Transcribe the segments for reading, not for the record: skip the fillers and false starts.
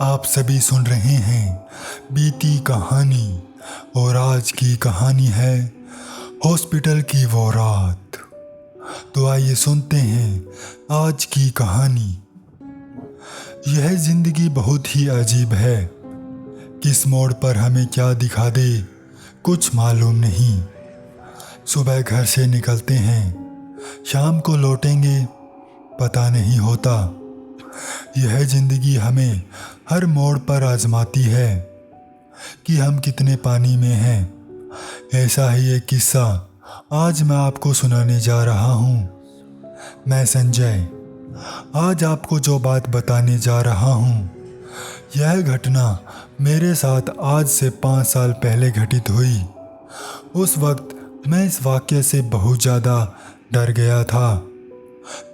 आप सभी सुन रहे हैं बीती कहानी और आज की कहानी है हॉस्पिटल की वो रात। तो आइए सुनते हैं आज की कहानी। यह जिंदगी बहुत ही अजीब है। किस मोड़ पर हमें क्या दिखा दे कुछ मालूम नहीं। सुबह घर से निकलते हैं, शाम को लौटेंगे पता नहीं होता। यह जिंदगी हमें हर मोड़ पर आजमाती है कि हम कितने पानी में हैं। ऐसा ही एक किस्सा आज मैं आपको सुनाने जा रहा हूँ। मैं संजय आज आपको जो बात बताने जा रहा हूँ, यह घटना मेरे साथ आज से 5 साल पहले घटित हुई। उस वक्त मैं इस वाक़ये से बहुत ज़्यादा डर गया था।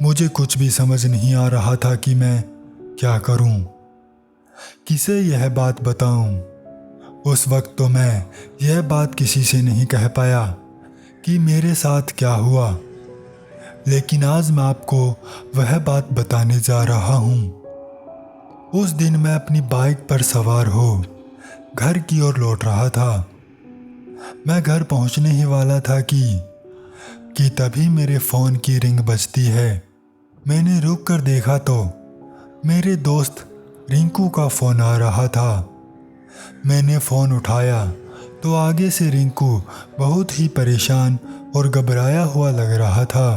मुझे कुछ भी समझ नहीं आ रहा था कि मैं क्या करूं, किसे यह बात बताऊं। उस वक्त तो मैं यह बात किसी से नहीं कह पाया कि मेरे साथ क्या हुआ, लेकिन आज मैं आपको वह बात बताने जा रहा हूं। उस दिन मैं अपनी बाइक पर सवार हो घर की ओर लौट रहा था। मैं घर पहुंचने ही वाला था कि तभी मेरे फ़ोन की रिंग बजती है। मैंने रुक कर देखा तो मेरे दोस्त रिंकू का फ़ोन आ रहा था। मैंने फ़ोन उठाया तो आगे से रिंकू बहुत ही परेशान और घबराया हुआ लग रहा था।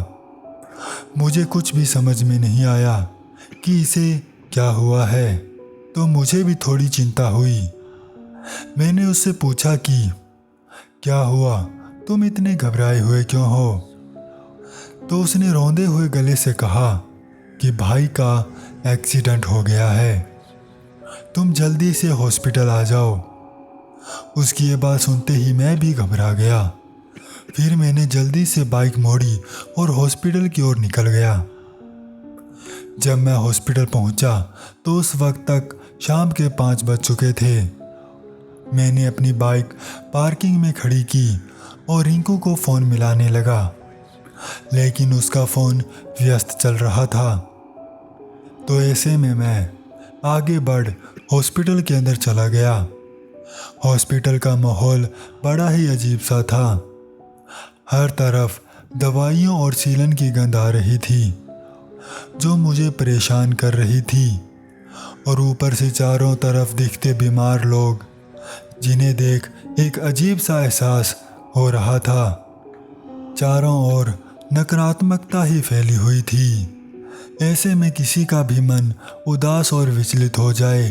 मुझे कुछ भी समझ में नहीं आया कि इसे क्या हुआ है, तो मुझे भी थोड़ी चिंता हुई। मैंने उससे पूछा कि क्या हुआ, तुम इतने घबराए हुए क्यों हो? तो उसने रोंदे हुए गले से कहा कि भाई का एक्सीडेंट हो गया है, तुम जल्दी से हॉस्पिटल आ जाओ। उसकी ये बात सुनते ही मैं भी घबरा गया। फिर मैंने जल्दी से बाइक मोड़ी और हॉस्पिटल की ओर निकल गया। जब मैं हॉस्पिटल पहुंचा तो उस वक्त तक शाम के 5 बज चुके थे। मैंने अपनी बाइक पार्किंग में खड़ी की और रिंकू को फ़ोन मिलाने लगा, लेकिन उसका फ़ोन व्यस्त चल रहा था। तो ऐसे में मैं आगे बढ़ हॉस्पिटल के अंदर चला गया। हॉस्पिटल का माहौल बड़ा ही अजीब सा था। हर तरफ दवाइयों और सीलन की गंध आ रही थी जो मुझे परेशान कर रही थी, और ऊपर से चारों तरफ दिखते बीमार लोग जिन्हें देख एक अजीब सा एहसास हो रहा था। चारों ओर नकारात्मकता ही फैली हुई थी। ऐसे में किसी का भी मन उदास और विचलित हो जाए।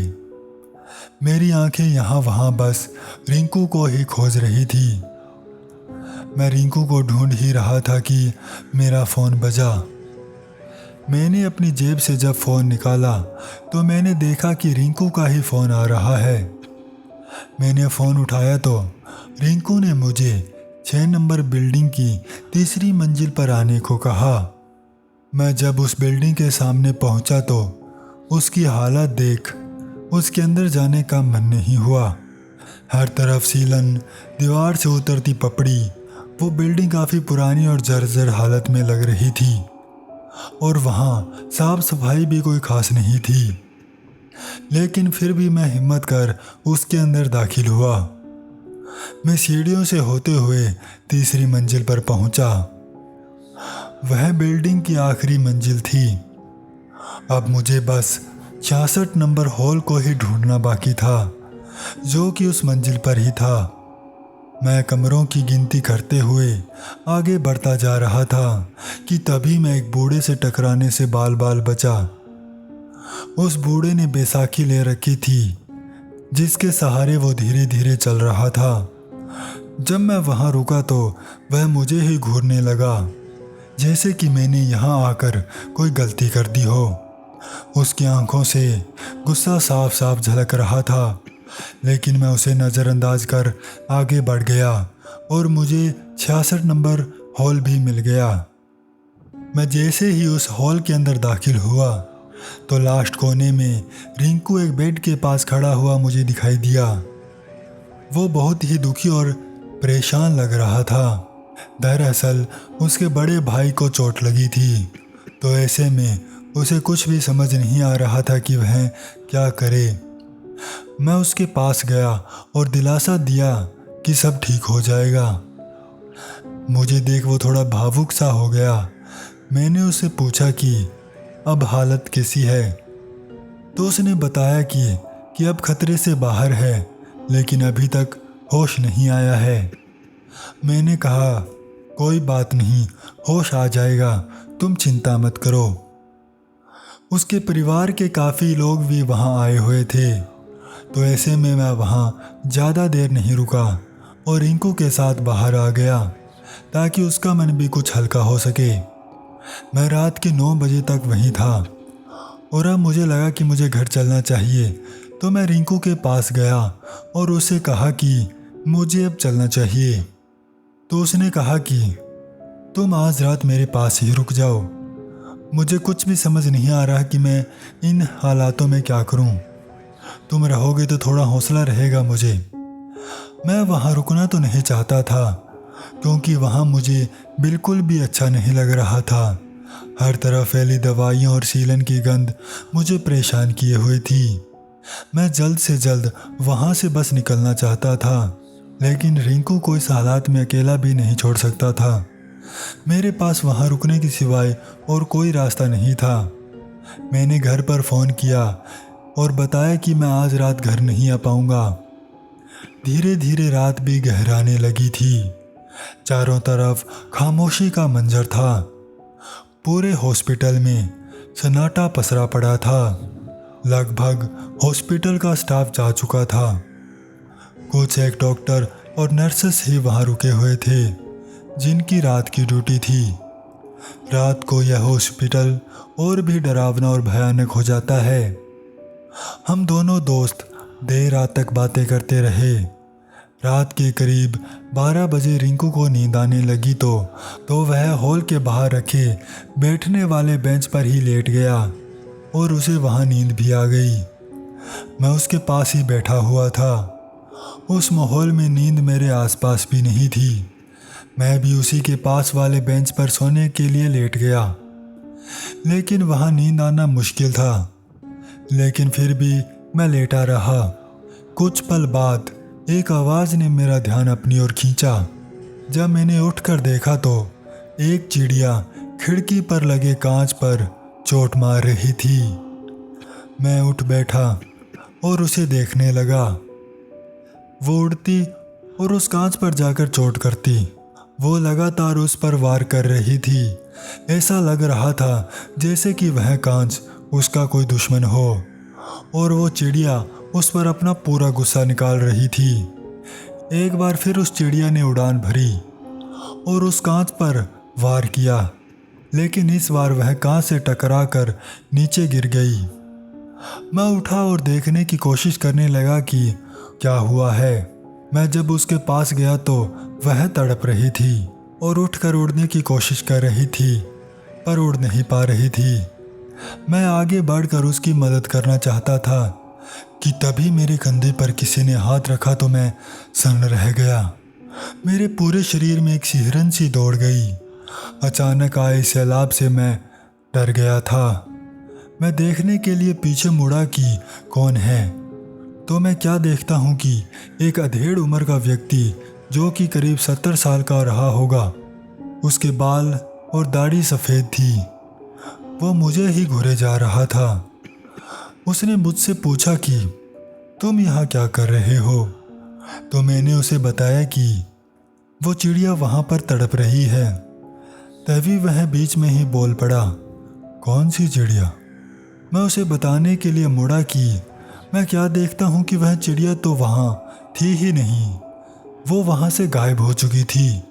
मेरी आंखें यहाँ वहाँ बस रिंकू को ही खोज रही थी। मैं रिंकू को ढूंढ ही रहा था कि मेरा फ़ोन बजा। मैंने अपनी जेब से जब फ़ोन निकाला तो मैंने देखा कि रिंकू का ही फ़ोन आ रहा है। मैंने फ़ोन उठाया तो रिंकू ने मुझे 6 नंबर बिल्डिंग की तीसरी मंजिल पर आने को कहा। मैं जब उस बिल्डिंग के सामने पहुंचा तो उसकी हालत देख उसके अंदर जाने का मन नहीं हुआ। हर तरफ सीलन, दीवार से उतरती पपड़ी। वो बिल्डिंग काफ़ी पुरानी और जर्जर हालत में लग रही थी, और वहाँ साफ सफाई भी कोई खास नहीं थी। लेकिन फिर भी मैं हिम्मत कर उसके अंदर दाखिल हुआ। मैं सीढ़ियों से होते हुए तीसरी मंजिल पर पहुंचा। वह बिल्डिंग की आखिरी मंजिल थी। अब मुझे बस 66 नंबर हॉल को ही ढूंढना बाकी था, जो कि उस मंजिल पर ही था। मैं कमरों की गिनती करते हुए आगे बढ़ता जा रहा था कि तभी मैं एक बूढ़े से टकराने से बाल बाल बचा। उस बूढ़े ने बैसाखी ले रखी थी जिसके सहारे वो धीरे धीरे चल रहा था। जब मैं वहाँ रुका तो वह मुझे ही घूरने लगा, जैसे कि मैंने यहाँ आकर कोई गलती कर दी हो। उसकी आंखों से गुस्सा साफ साफ झलक रहा था, लेकिन मैं उसे नज़रअंदाज कर आगे बढ़ गया और मुझे 66 नंबर हॉल भी मिल गया। मैं जैसे ही उस हॉल के अंदर दाखिल हुआ तो लास्ट कोने में रिंकू एक बेड के पास खड़ा हुआ मुझे दिखाई दिया। वो बहुत ही दुखी और परेशान लग रहा था। दरअसल उसके बड़े भाई को चोट लगी थी, तो ऐसे में उसे कुछ भी समझ नहीं आ रहा था कि वह क्या करे। मैं उसके पास गया और दिलासा दिया कि सब ठीक हो जाएगा। मुझे देख वो थोड़ा भावुक सा हो गया। मैंने उससे पूछा कि अब हालत कैसी है, तो उसने बताया कि अब खतरे से बाहर है, लेकिन अभी तक होश नहीं आया है। मैंने कहा, कोई बात नहीं, होश आ जाएगा, तुम चिंता मत करो। उसके परिवार के काफ़ी लोग भी वहाँ आए हुए थे, तो ऐसे में मैं वहाँ ज़्यादा देर नहीं रुका और रिंकू के साथ बाहर आ गया ताकि उसका मन भी कुछ हल्का हो सके। मैं रात के 9 बजे तक वहीं था और अब मुझे लगा कि मुझे घर चलना चाहिए, तो मैं रिंकू के पास गया और उससे कहा कि मुझे अब चलना चाहिए। तो उसने कहा कि तुम आज रात मेरे पास ही रुक जाओ, मुझे कुछ भी समझ नहीं आ रहा कि मैं इन हालातों में क्या करूं। तुम रहोगे तो थोड़ा हौसला रहेगा मुझे। मैं वहाँ रुकना तो नहीं चाहता था, क्योंकि वहाँ मुझे बिल्कुल भी अच्छा नहीं लग रहा था। हर तरफ फैली दवाइयों और सीलन की गंध मुझे परेशान किए हुए थी। मैं जल्द से जल्द वहाँ से बस निकलना चाहता था, लेकिन रिंकू को इस हालात में अकेला भी नहीं छोड़ सकता था। मेरे पास वहाँ रुकने के सिवाय और कोई रास्ता नहीं था। मैंने घर पर फ़ोन किया और बताया कि मैं आज रात घर नहीं आ पाऊँगा। धीरे धीरे रात भी गहराने लगी थी। चारों तरफ खामोशी का मंजर था। पूरे हॉस्पिटल में सन्नाटा पसरा पड़ा था। लगभग हॉस्पिटल का स्टाफ जा चुका था। कुछ एक डॉक्टर और नर्सेस ही वहाँ रुके हुए थे, जिनकी रात की ड्यूटी थी। रात को यह हॉस्पिटल और भी डरावना और भयानक हो जाता है। हम दोनों दोस्त देर रात तक बातें करते रहे। रात के करीब 12 बजे रिंकू को नींद आने लगी तो वह हॉल के बाहर रखे बैठने वाले बेंच पर ही लेट गया और उसे वहाँ नींद भी आ गई। मैं उसके पास ही बैठा हुआ था। उस माहौल में नींद मेरे आसपास भी नहीं थी। मैं भी उसी के पास वाले बेंच पर सोने के लिए लेट गया, लेकिन वहाँ नींद आना मुश्किल था। लेकिन फिर भी मैं लेटा रहा। कुछ पल बाद एक आवाज़ ने मेरा ध्यान अपनी ओर खींचा। जब मैंने उठकर देखा तो एक चिड़िया खिड़की पर लगे कांच पर चोट मार रही थी। मैं उठ बैठा और उसे देखने लगा। वो उड़ती और उस कांच पर जाकर चोट करती। वो लगातार उस पर वार कर रही थी। ऐसा लग रहा था जैसे कि वह कांच उसका कोई दुश्मन हो और वो चिड़िया उस पर अपना पूरा गुस्सा निकाल रही थी। एक बार फिर उस चिड़िया ने उड़ान भरी और उस कांच पर वार किया, लेकिन इस बार वह कांच से टकराकर नीचे गिर गई। मैं उठा और देखने की कोशिश करने लगा कि क्या हुआ है। मैं जब उसके पास गया तो वह तड़प रही थी और उठकर उड़ने की कोशिश कर रही थी, पर उड़ नहीं पा रही थी। मैं आगे बढ़कर उसकी मदद करना चाहता था कि तभी मेरे कंधे पर किसी ने हाथ रखा तो मैं सन्न रह गया। मेरे पूरे शरीर में एक सिहरन सी दौड़ गई। अचानक आए सैलाब से मैं डर गया था। मैं देखने के लिए पीछे मुड़ा कि कौन है, तो मैं क्या देखता हूँ कि एक अधेड़ उम्र का व्यक्ति जो कि करीब 70 साल का रहा होगा, उसके बाल और दाढ़ी सफ़ेद थी, वो मुझे ही घूरे जा रहा था। उसने मुझसे पूछा कि तुम यहाँ क्या कर रहे हो, तो मैंने उसे बताया कि वो चिड़िया वहाँ पर तड़प रही है। तभी वह बीच में ही बोल पड़ा, कौन सी चिड़िया। मैं उसे बताने के लिए मुड़ा कि मैं क्या देखता हूँ कि वह चिड़िया तो वहाँ थी ही नहीं, वो वहाँ से गायब हो चुकी थी।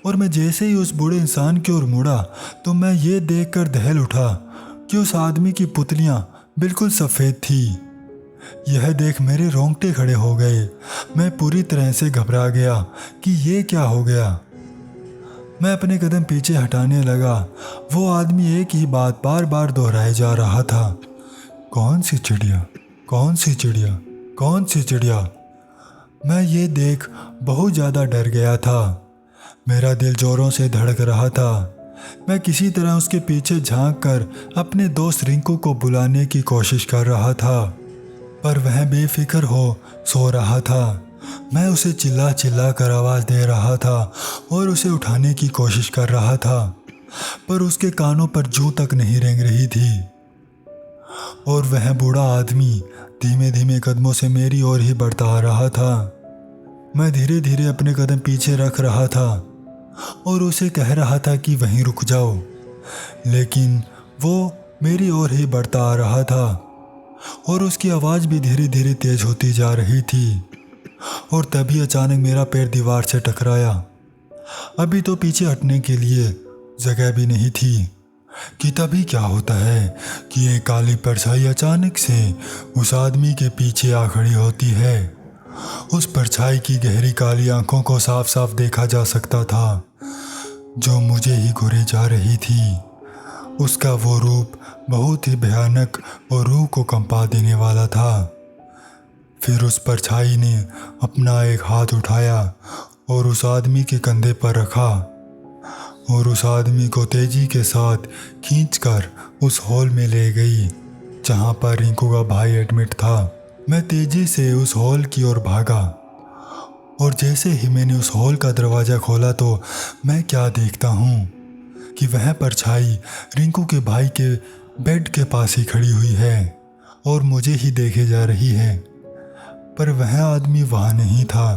और मैं जैसे ही उस बूढ़े इंसान की ओर मुड़ा तो मैं ये देखकर दहल उठा कि उस आदमी की पुतलियाँ बिल्कुल सफ़ेद थी। यह देख मेरे रोंगटे खड़े हो गए। मैं पूरी तरह से घबरा गया कि ये क्या हो गया। मैं अपने कदम पीछे हटाने लगा। वो आदमी एक ही बात बार बार दोहराए जा रहा था, कौन सी चिड़िया, कौन सी चिड़िया, कौन सी चिड़िया। मैं ये देख बहुत ज़्यादा डर गया था। मेरा दिल जोरों से धड़क रहा था। मैं किसी तरह उसके पीछे झांक कर अपने दोस्त रिंकू को बुलाने की कोशिश कर रहा था, पर वह बेफिक्र हो सो रहा था। मैं उसे चिल्ला चिल्ला कर आवाज़ दे रहा था और उसे उठाने की कोशिश कर रहा था, पर उसके कानों पर जूं तक नहीं रेंग रही थी। और वह बूढ़ा आदमी धीमे धीमे कदमों से मेरी ओर ही बढ़ता आ रहा था। मैं धीरे धीरे अपने कदम पीछे रख रहा था और उसे कह रहा था कि वहीं रुक जाओ, लेकिन वो मेरी ओर ही बढ़ता आ रहा था और उसकी आवाज़ भी धीरे धीरे तेज होती जा रही थी। और तभी अचानक मेरा पैर दीवार से टकराया। अभी तो पीछे हटने के लिए जगह भी नहीं थी कि तभी क्या होता है कि एक काली परछाई अचानक से उस आदमी के पीछे आ खड़ी होती है। उस परछाई की गहरी काली आंखों को साफ साफ देखा जा सकता था, जो मुझे ही घूरे जा रही थी। उसका वो रूप बहुत ही भयानक और रूह को कंपा देने वाला था। फिर उस परछाई ने अपना एक हाथ उठाया और उस आदमी के कंधे पर रखा और उस आदमी को तेजी के साथ खींचकर उस हॉल में ले गई जहां पर रिंकू का भाई एडमिट था। मैं तेजी से उस हॉल की ओर भागा और जैसे ही मैंने उस हॉल का दरवाज़ा खोला तो मैं क्या देखता हूँ कि वह परछाई रिंकू के भाई के बेड के पास ही खड़ी हुई है और मुझे ही देखे जा रही है, पर वह आदमी वहाँ नहीं था।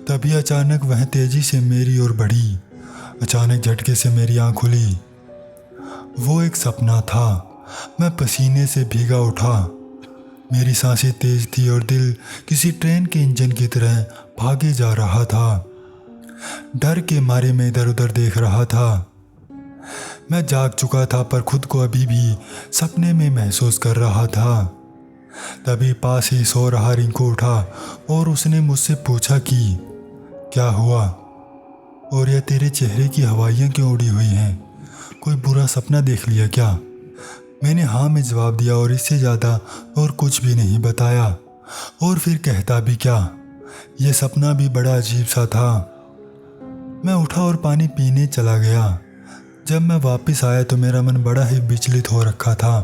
तभी अचानक वह तेजी से मेरी ओर बढ़ी। अचानक झटके से मेरी आँख खुली। वो एक सपना था। मैं पसीने से भीगा उठा। मेरी सांसें तेज थी और दिल किसी ट्रेन के इंजन की तरह भागे जा रहा था। डर के मारे मैं इधर उधर देख रहा था। मैं जाग चुका था पर खुद को अभी भी सपने में महसूस कर रहा था। तभी पास ही सो रहा रिंकू उठा और उसने मुझसे पूछा कि क्या हुआ और यह तेरे चेहरे की हवाइयाँ क्यों उड़ी हुई हैं? कोई बुरा सपना देख लिया क्या? मैंने हाँ में जवाब दिया और इससे ज़्यादा और कुछ भी नहीं बताया। और फिर कहता भी क्या, यह सपना भी बड़ा अजीब सा था। मैं उठा और पानी पीने चला गया। जब मैं वापस आया तो मेरा मन बड़ा ही विचलित हो रखा था।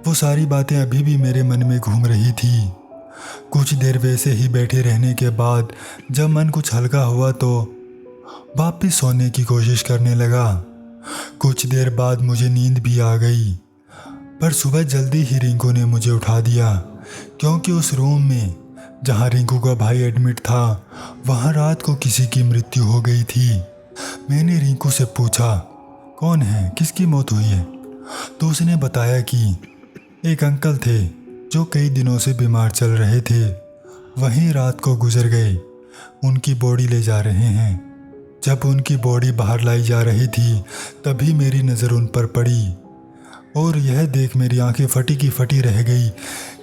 वो सारी बातें अभी भी मेरे मन में घूम रही थी। कुछ देर वैसे ही बैठे रहने के बाद जब मन कुछ हल्का हुआ तो वापस सोने की कोशिश करने लगा। कुछ देर बाद मुझे नींद भी आ गई, पर सुबह जल्दी ही रिंकू ने मुझे उठा दिया, क्योंकि उस रूम में जहाँ रिंकू का भाई एडमिट था वहाँ रात को किसी की मृत्यु हो गई थी। मैंने रिंकू से पूछा कौन है, किसकी मौत हुई है? तो उसने बताया कि एक अंकल थे जो कई दिनों से बीमार चल रहे थे, वहीं रात को गुजर गए। उनकी बॉडी ले जा रहे हैं। जब उनकी बॉडी बाहर लाई जा रही थी तभी मेरी नज़र उन पर पड़ी और यह देख मेरी आंखें फटी की फटी रह गई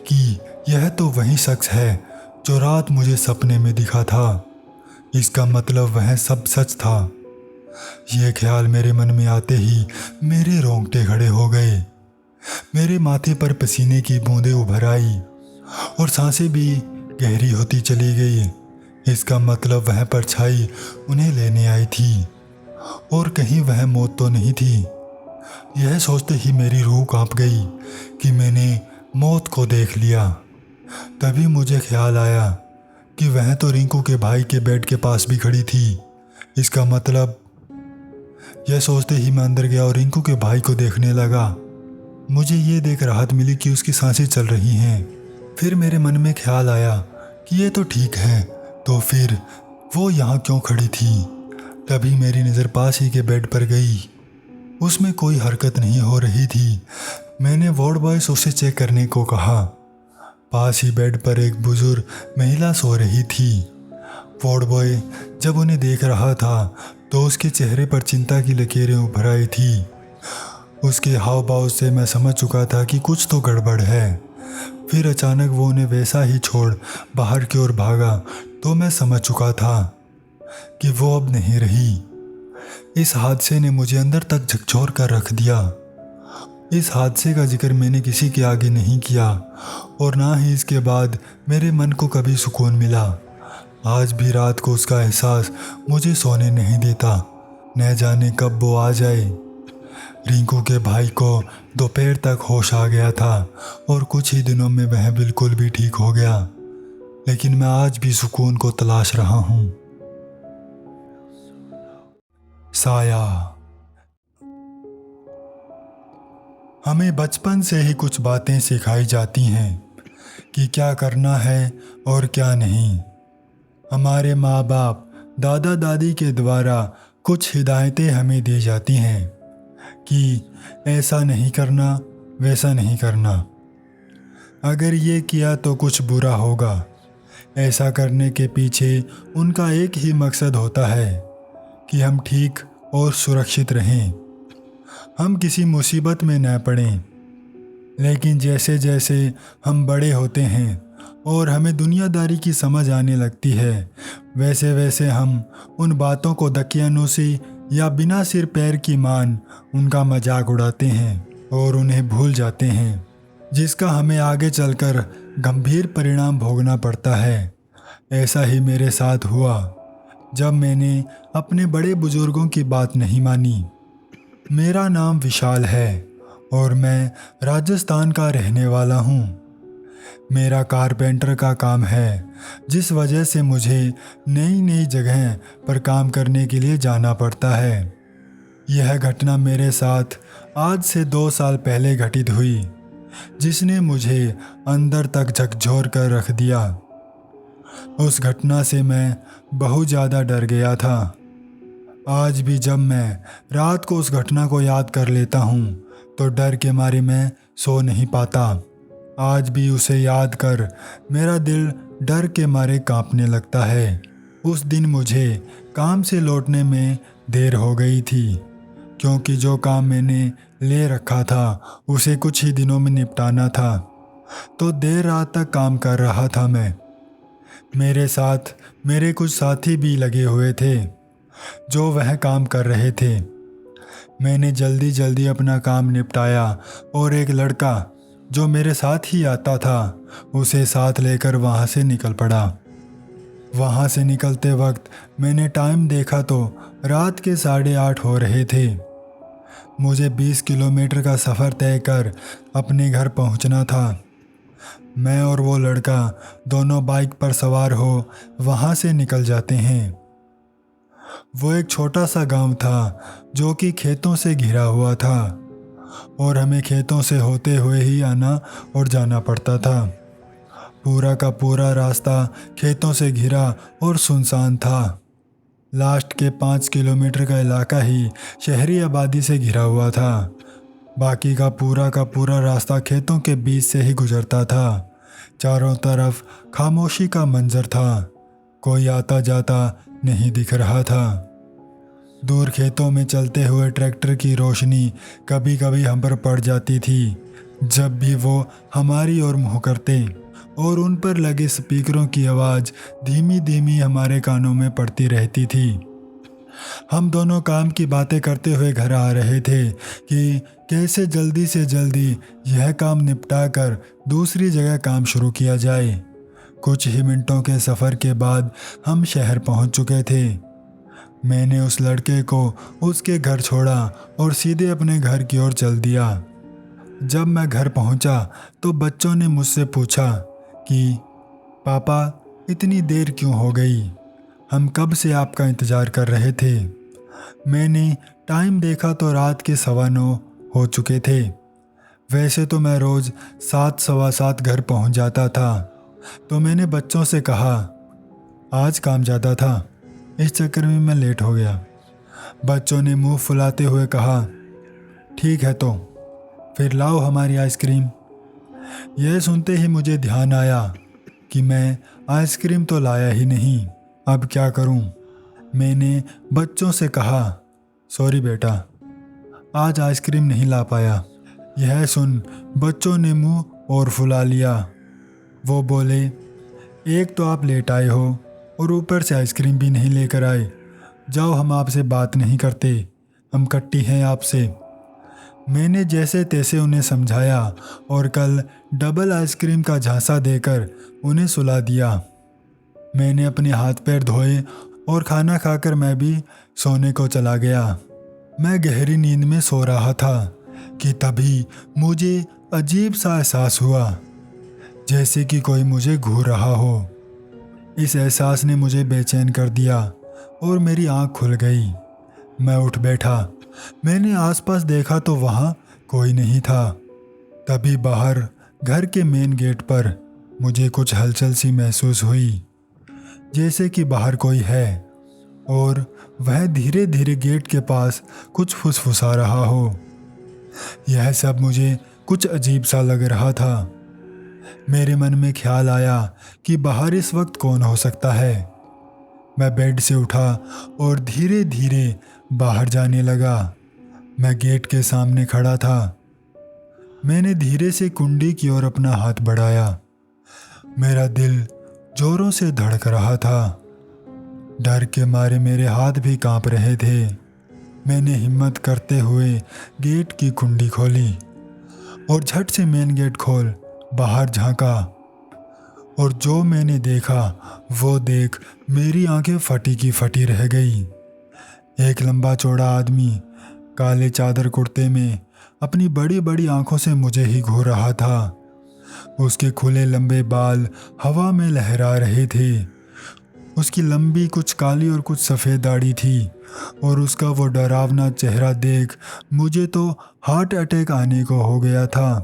कि यह तो वही शख्स है जो रात मुझे सपने में दिखा था। इसका मतलब वह सब सच था। यह ख्याल मेरे मन में आते ही मेरे रोंगटे खड़े हो गए। मेरे माथे पर पसीने की बूंदें उभर आई और सांसें भी गहरी होती चली गई। इसका मतलब वह परछाई उन्हें लेने आई थी और कहीं वह मौत तो नहीं थी। यह सोचते ही मेरी रूह कांप गई कि मैंने मौत को देख लिया। तभी मुझे ख्याल आया कि वह तो रिंकू के भाई के बेड के पास भी खड़ी थी। इसका मतलब, यह सोचते ही मैं अंदर गया और रिंकू के भाई को देखने लगा। मुझे ये देख राहत मिली कि उसकी सांसें चल रही हैं। फिर मेरे मन में ख्याल आया कि ये तो ठीक है, तो फिर वो यहाँ क्यों खड़ी थी? तभी मेरी नज़र पास ही के बेड पर गई। उसमें कोई हरकत नहीं हो रही थी। मैंने वार्ड बॉय से उसे चेक करने को कहा। पास ही बेड पर एक बुजुर्ग महिला सो रही थी। वार्ड बॉय जब उन्हें देख रहा था तो उसके चेहरे पर चिंता की लकीरें उभर आई थी। उसके हाव भाव से मैं समझ चुका था कि कुछ तो गड़बड़ है। फिर अचानक वो उन्हें वैसा ही छोड़ बाहर की ओर भागा तो मैं समझ चुका था कि वो अब नहीं रही। इस हादसे ने मुझे अंदर तक झकझोर कर रख दिया। इस हादसे का जिक्र मैंने किसी के आगे नहीं किया और ना ही इसके बाद मेरे मन को कभी सुकून मिला। आज भी रात को उसका एहसास मुझे सोने नहीं देता। न जाने कब वो आ जाए। रिंकू के भाई को दोपहर तक होश आ गया था और कुछ ही दिनों में वह बिल्कुल भी ठीक हो गया, लेकिन मैं आज भी सुकून को तलाश रहा हूँ। साया। हमें बचपन से ही कुछ बातें सिखाई जाती हैं कि क्या करना है और क्या नहीं। हमारे माँ बाप, दादा दादी के द्वारा कुछ हिदायतें हमें दी जाती हैं कि ऐसा नहीं करना, वैसा नहीं करना, अगर ये किया तो कुछ बुरा होगा। ऐसा करने के पीछे उनका एक ही मकसद होता है कि हम ठीक और सुरक्षित रहें, हम किसी मुसीबत में न पड़ें। लेकिन जैसे जैसे हम बड़े होते हैं और हमें दुनियादारी की समझ आने लगती है, वैसे वैसे हम उन बातों को दकियानूसी या बिना सिर पैर की मान उनका मजाक उड़ाते हैं और उन्हें भूल जाते हैं, जिसका हमें आगे चलकर गंभीर परिणाम भोगना पड़ता है। ऐसा ही मेरे साथ हुआ जब मैंने अपने बड़े बुजुर्गों की बात नहीं मानी। मेरा नाम विशाल है और मैं राजस्थान का रहने वाला हूँ। मेरा कारपेंटर का काम है, जिस वजह से मुझे नई नई जगह पर काम करने के लिए जाना पड़ता है। यह घटना मेरे साथ आज से 2 साल पहले घटित हुई, जिसने मुझे अंदर तक झकझोर कर रख दिया। उस घटना से मैं बहुत ज़्यादा डर गया था। आज भी जब मैं रात को उस घटना को याद कर लेता हूँ तो डर के मारे मैं सो नहीं पाता। आज भी उसे याद कर मेरा दिल डर के मारे कांपने लगता है। उस दिन मुझे काम से लौटने में देर हो गई थी, क्योंकि जो काम मैंने ले रखा था उसे कुछ ही दिनों में निपटाना था, तो देर रात तक काम कर रहा था मैं। मेरे साथ मेरे कुछ साथी भी लगे हुए थे जो वह काम कर रहे थे। मैंने जल्दी जल्दी अपना काम निपटाया और एक लड़का जो मेरे साथ ही आता था उसे साथ लेकर वहाँ से निकल पड़ा। वहाँ से निकलते वक्त मैंने टाइम देखा तो रात के 8:30 हो रहे थे। मुझे 20 किलोमीटर का सफ़र तय कर अपने घर पहुँचना था। मैं और वो लड़का दोनों बाइक पर सवार हो वहाँ से निकल जाते हैं। वो एक छोटा सा गांव था जो कि खेतों से घिरा हुआ था और हमें खेतों से होते हुए ही आना और जाना पड़ता था। पूरा का पूरा रास्ता खेतों से घिरा और सुनसान था। लास्ट के 5 किलोमीटर का इलाका ही शहरी आबादी से घिरा हुआ था। बाकी का पूरा रास्ता खेतों के बीच से ही गुजरता था। चारों तरफ खामोशी का मंजर था, कोई आता जाता नहीं दिख रहा था। दूर खेतों में चलते हुए ट्रैक्टर की रोशनी कभी कभी हम पर पड़ जाती थी, जब भी वो हमारी ओर मुँह करते और उन पर लगे स्पीकरों की आवाज़ धीमी धीमी हमारे कानों में पड़ती रहती थी। हम दोनों काम की बातें करते हुए घर आ रहे थे कि कैसे जल्दी से जल्दी यह काम निपटा कर दूसरी जगह काम शुरू किया जाए। कुछ ही मिनटों के सफ़र के बाद हम शहर पहुंच चुके थे। मैंने उस लड़के को उसके घर छोड़ा और सीधे अपने घर की ओर चल दिया। जब मैं घर पहुंचा तो बच्चों ने मुझसे पूछा कि पापा इतनी देर क्यों हो गई, हम कब से आपका इंतज़ार कर रहे थे। मैंने टाइम देखा तो रात के 9:15 हो चुके थे। वैसे तो मैं रोज़ 7 सवा 7 घर पहुंच जाता था, तो मैंने बच्चों से कहा आज काम ज़्यादा था, इस चक्कर में मैं लेट हो गया। बच्चों ने मुंह फुलाते हुए कहा ठीक है, तो फिर लाओ हमारी आइसक्रीम। यह सुनते ही मुझे ध्यान आया कि मैं आइसक्रीम तो लाया ही नहीं, अब क्या करूं। मैंने बच्चों से कहा सॉरी बेटा, आज आइसक्रीम नहीं ला पाया। यह सुन बच्चों ने मुंह और फुला लिया। वो बोले एक तो आप लेट आए हो और ऊपर से आइसक्रीम भी नहीं लेकर आए, जाओ हम आपसे बात नहीं करते, हम कट्टी हैं आपसे। मैंने जैसे तैसे उन्हें समझाया और कल डबल आइसक्रीम का झांसा देकर उन्हें सुला दिया। मैंने अपने हाथ पैर धोए और खाना खाकर मैं भी सोने को चला गया। मैं गहरी नींद में सो रहा था कि तभी मुझे अजीब सा एहसास हुआ, जैसे कि कोई मुझे घूर रहा हो। इस एहसास ने मुझे बेचैन कर दिया और मेरी आंख खुल गई। मैं उठ बैठा। मैंने आसपास देखा तो वहाँ कोई नहीं था। तभी बाहर घर के मेन गेट पर मुझे कुछ हलचल सी महसूस हुई, जैसे कि बाहर कोई है और वह धीरे धीरे गेट के पास कुछ फुसफुसा रहा हो। यह सब मुझे कुछ अजीब सा लग रहा था। मेरे मन में ख्याल आया कि बाहर इस वक्त कौन हो सकता है। मैं बेड से उठा और धीरे धीरे बाहर जाने लगा। मैं गेट के सामने खड़ा था। मैंने धीरे से कुंडी की ओर अपना हाथ बढ़ाया। मेरा दिल जोरों से धड़क रहा था। डर के मारे मेरे हाथ भी कांप रहे थे। मैंने हिम्मत करते हुए गेट की कुंडी खोली और झट से मेन गेट खोल बाहर झांका। और जो मैंने देखा वो देख मेरी आंखें फटी की फटी रह गई। एक लंबा चौड़ा आदमी काले चादर कुर्ते में अपनी बड़ी बड़ी आंखों से मुझे ही घूर रहा था। उसके खुले लंबे बाल हवा में लहरा रहे थे। उसकी लंबी कुछ काली और कुछ सफ़ेद दाढ़ी थी और उसका वो डरावना चेहरा देख मुझे तो हार्ट अटैक आने को हो गया था।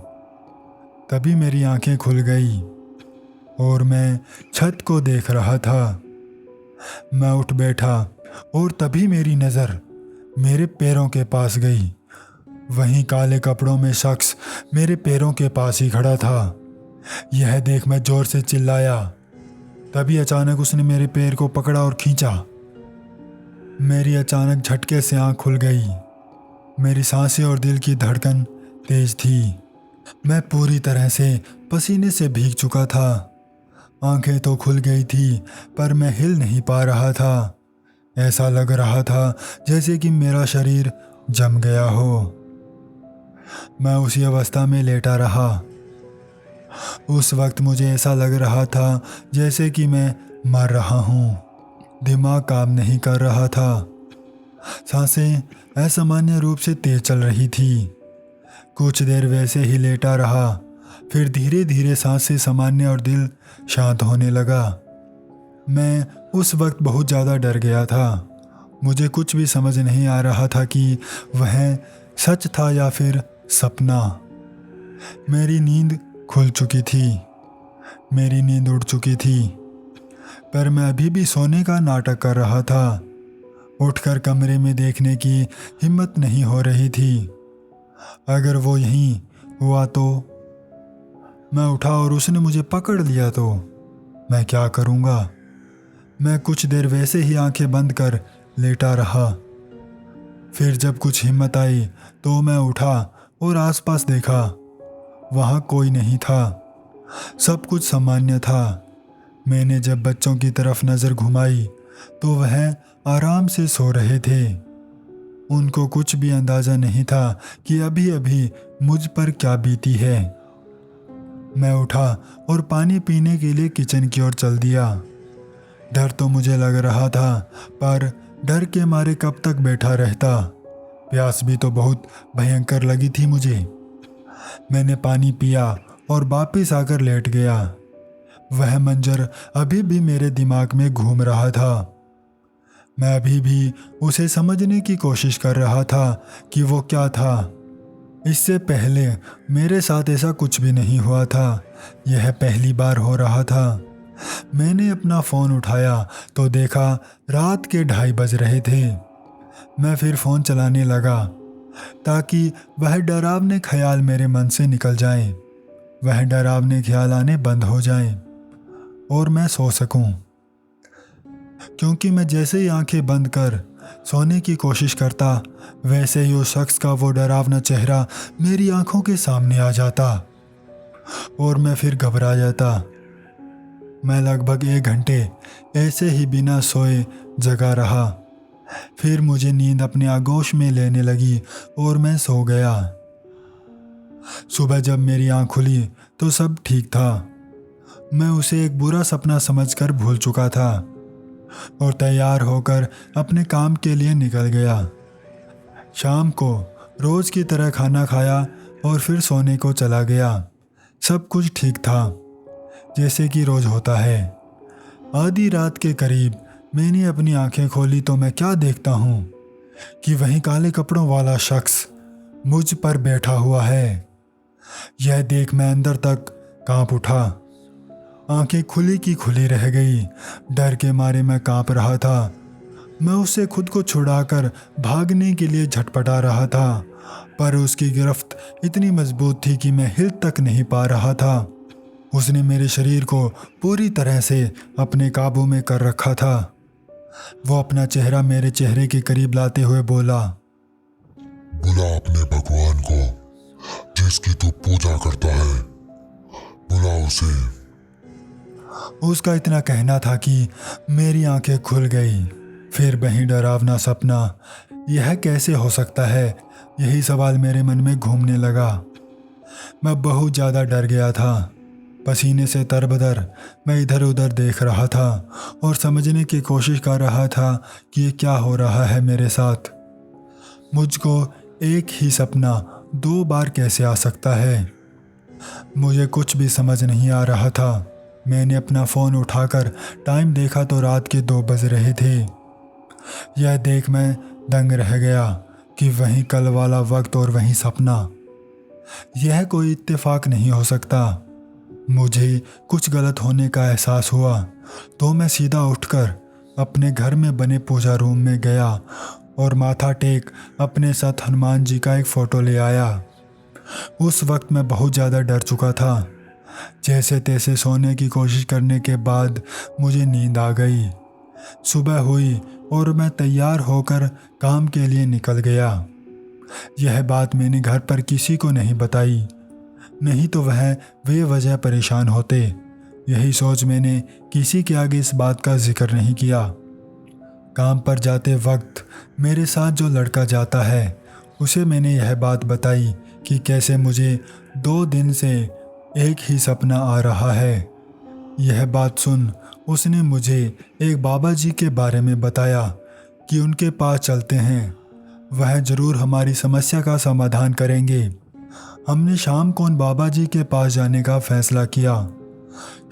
तभी मेरी आंखें खुल गई और मैं छत को देख रहा था। मैं उठ बैठा और तभी मेरी नज़र मेरे पैरों के पास गई। वहीं काले कपड़ों में शख्स मेरे पैरों के पास ही खड़ा था। यह देख मैं जोर से चिल्लाया। तभी अचानक उसने मेरे पैर को पकड़ा और खींचा। मेरी अचानक झटके से आंख खुल गई। मेरी सांसें और दिल की धड़कन तेज थी। मैं पूरी तरह से पसीने से भीग चुका था। आंखें तो खुल गई थी पर मैं हिल नहीं पा रहा था। ऐसा लग रहा था जैसे कि मेरा शरीर जम गया हो। मैं उसी अवस्था में लेटा रहा। उस वक्त मुझे ऐसा लग रहा था जैसे कि मैं मर रहा हूँ। दिमाग काम नहीं कर रहा था। सांसें असामान्य रूप से तेज चल रही थी। कुछ देर वैसे ही लेटा रहा, फिर धीरे धीरे सांसें सामान्य और दिल शांत होने लगा। मैं उस वक्त बहुत ज़्यादा डर गया था। मुझे कुछ भी समझ नहीं आ रहा था कि वह सच था या फिर सपना। मेरी नींद खुल चुकी थी। मेरी नींद उड़ चुकी थी, पर मैं अभी भी सोने का नाटक कर रहा था। उठकर कमरे में देखने की हिम्मत नहीं हो रही थी। अगर वो यहीं हुआ तो? मैं उठा और उसने मुझे पकड़ लिया तो मैं क्या करूँगा? मैं कुछ देर वैसे ही आंखें बंद कर लेटा रहा। फिर जब कुछ हिम्मत आई तो मैं उठा और आसपास देखा। वहाँ कोई नहीं था। सब कुछ सामान्य था। मैंने जब बच्चों की तरफ नज़र घुमाई तो वह आराम से सो रहे थे। उनको कुछ भी अंदाज़ा नहीं था कि अभी अभी मुझ पर क्या बीती है। मैं उठा और पानी पीने के लिए किचन की ओर चल दिया। डर तो मुझे लग रहा था, पर डर के मारे कब तक बैठा रहता। प्यास भी तो बहुत भयंकर लगी थी मुझे। मैंने पानी पिया और वापस आकर लेट गया। वह मंजर अभी भी मेरे दिमाग में घूम रहा था। मैं अभी भी उसे समझने की कोशिश कर रहा था कि वो क्या था। इससे पहले मेरे साथ ऐसा कुछ भी नहीं हुआ था। यह पहली बार हो रहा था। मैंने अपना फ़ोन उठाया तो देखा रात के 2:30 बज रहे थे। मैं फिर फ़ोन चलाने लगा ताकि वह डरावने ख्याल मेरे मन से निकल जाएं। वह डरावने ख्याल आने बंद हो जाएं और मैं सो सकूं। क्योंकि मैं जैसे ही आंखें बंद कर सोने की कोशिश करता, वैसे ही उस शख्स का वो डरावना चेहरा मेरी आंखों के सामने आ जाता और मैं फिर घबरा जाता। मैं लगभग 1 घंटे ऐसे ही बिना सोए जगा रहा। फिर मुझे नींद अपने आगोश में लेने लगी और मैं सो गया। सुबह जब मेरी आंख खुली तो सब ठीक था। मैं उसे एक बुरा सपना समझकर भूल चुका था और तैयार होकर अपने काम के लिए निकल गया। शाम को रोज़ की तरह खाना खाया और फिर सोने को चला गया। सब कुछ ठीक था, जैसे कि रोज़ होता है। आधी रात के करीब मैंने अपनी आंखें खोली तो मैं क्या देखता हूँ कि वहीं काले कपड़ों वाला शख्स मुझ पर बैठा हुआ है। यह देख मैं अंदर तक कांप उठा। आंखें खुली की खुली रह गई। डर के मारे मैं कांप रहा था। मैं उससे खुद को छुड़ाकर भागने के लिए झटपटा रहा था, पर उसकी गिरफ्त इतनी मजबूत थी कि मैं हिल तक नहीं पा रहा था। उसने मेरे शरीर को पूरी तरह से अपने काबू में कर रखा था। वो अपना चेहरा मेरे चेहरे के करीब लाते हुए बोला, बुला अपने भगवान को जिसकी तू पूजा करता है, बुला उसे। उसका इतना कहना था कि मेरी आंखें खुल गई। फिर वही डरावना सपना, यह कैसे हो सकता है, यही सवाल मेरे मन में घूमने लगा। मैं बहुत ज़्यादा डर गया था। पसीने से तरबतर मैं इधर उधर देख रहा था और समझने की कोशिश कर रहा था कि ये क्या हो रहा है मेरे साथ। मुझको एक ही सपना 2 बार कैसे आ सकता है। मुझे कुछ भी समझ नहीं आ रहा था। मैंने अपना फ़ोन उठाकर टाइम देखा तो रात के 2 बज रहे थे। यह देख मैं दंग रह गया कि वही कल वाला वक्त और वही सपना। यह कोई इत्तेफाक नहीं हो सकता। मुझे कुछ गलत होने का एहसास हुआ तो मैं सीधा उठकर अपने घर में बने पूजा रूम में गया और माथा टेक अपने साथ हनुमान जी का एक फ़ोटो ले आया। उस वक्त मैं बहुत ज़्यादा डर चुका था। जैसे तैसे सोने की कोशिश करने के बाद मुझे नींद आ गई। सुबह हुई और मैं तैयार होकर काम के लिए निकल गया। यह बात मैंने घर पर किसी को नहीं बताई, नहीं तो वह बेवजह परेशान होते। यही सोच मैंने किसी के आगे इस बात का जिक्र नहीं किया। काम पर जाते वक्त मेरे साथ जो लड़का जाता है उसे मैंने यह बात बताई कि कैसे मुझे 2 दिन से एक ही सपना आ रहा है। यह बात सुन उसने मुझे एक बाबा जी के बारे में बताया कि उनके पास चलते हैं, वह ज़रूर हमारी समस्या का समाधान करेंगे। हमने शाम को उन बाबा जी के पास जाने का फैसला किया।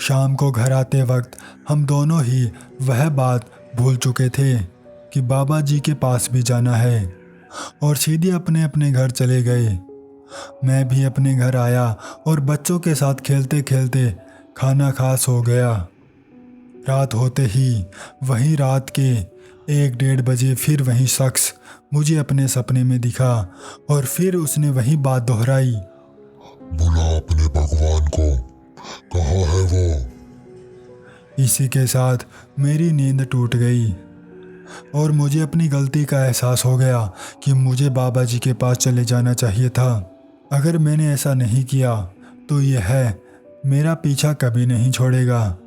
शाम को घर आते वक्त हम दोनों ही वह बात भूल चुके थे कि बाबा जी के पास भी जाना है और सीधे अपने अपने घर चले गए। मैं भी अपने घर आया और बच्चों के साथ खेलते खेलते खाना खा सो गया। रात होते ही वही रात के 1-1:30 बजे फिर वही शख्स मुझे अपने सपने में दिखा और फिर उसने वही बात दोहराई, बुला अपने भगवान को, कहाँ है वो। इसी के साथ मेरी नींद टूट गई और मुझे अपनी गलती का एहसास हो गया कि मुझे बाबा जी के पास चले जाना चाहिए था। अगर मैंने ऐसा नहीं किया तो यह मेरा पीछा कभी नहीं छोड़ेगा।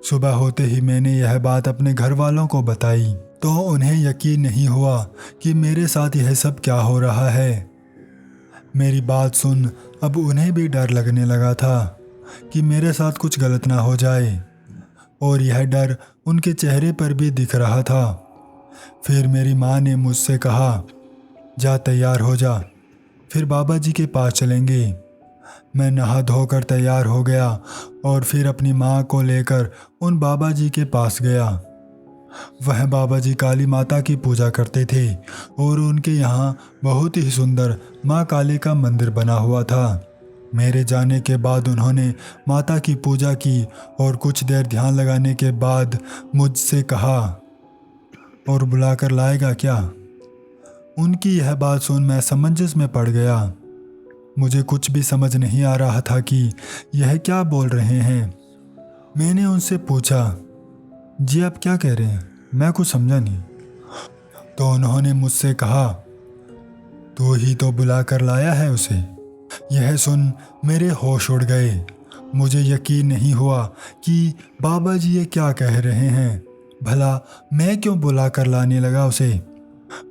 सुबह होते ही मैंने यह बात अपने घर वालों को बताई तो उन्हें यकीन नहीं हुआ कि मेरे साथ यह सब क्या हो रहा है। मेरी बात सुन अब उन्हें भी डर लगने लगा था कि मेरे साथ कुछ गलत ना हो जाए, और यह डर उनके चेहरे पर भी दिख रहा था। फिर मेरी माँ ने मुझसे कहा, जा तैयार हो जा, फिर बाबा जी के पास चलेंगे। मैं नहा धोकर तैयार हो गया और फिर अपनी माँ को लेकर उन बाबा जी के पास गया। वह बाबा जी काली माता की पूजा करते थे और उनके यहाँ बहुत ही सुंदर माँ काली का मंदिर बना हुआ था। मेरे जाने के बाद उन्होंने माता की पूजा की और कुछ देर ध्यान लगाने के बाद मुझसे कहा, और बुलाकर लाएगा क्या। उनकी यह बात सुन मैं समंजस में पड़ गया। मुझे कुछ भी समझ नहीं आ रहा था कि यह क्या बोल रहे हैं। मैंने उनसे पूछा, जी आप क्या कह रहे हैं, मैं कुछ समझा नहीं। तो उन्होंने मुझसे कहा, तू ही तो बुला कर लाया है उसे। यह सुन मेरे होश उड़ गए। मुझे यकीन नहीं हुआ कि बाबा जी ये क्या कह रहे हैं। भला मैं क्यों बुला कर लाने लगा उसे।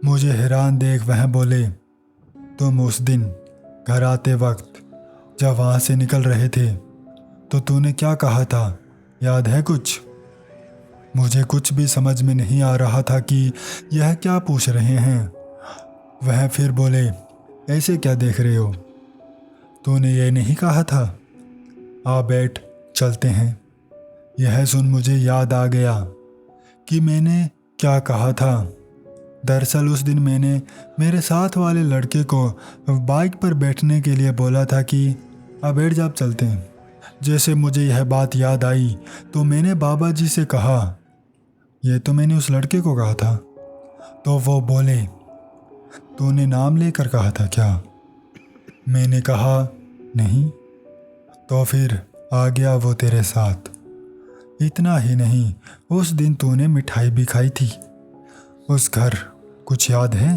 मुझे हैरान देख वह बोले, तुम उस दिन घर आते वक्त जब वहाँ से निकल रहे थे तो तूने क्या कहा था, याद है कुछ। मुझे कुछ भी समझ में नहीं आ रहा था कि यह क्या पूछ रहे हैं। वह फिर बोले, ऐसे क्या देख रहे हो? तूने ये नहीं कहा था? आ बैठ, चलते हैं। यह सुन मुझे याद आ गया कि मैंने क्या कहा था। दरअसल उस दिन मैंने मेरे साथ वाले लड़के को बाइक पर बैठने के लिए बोला था कि आ बैठ जा, अब चलते हैं। जैसे मुझे यह बात याद आई तो मैंने बाबा जी से कहा, ये तो मैंने उस लड़के को कहा था। तो वो बोले, तूने नाम लेकर कहा था क्या? मैंने कहा, नहीं। तो फिर आ गया वो तेरे साथ। इतना ही नहीं, उस दिन तूने मिठाई भी खाई थी उस घर, कुछ याद है?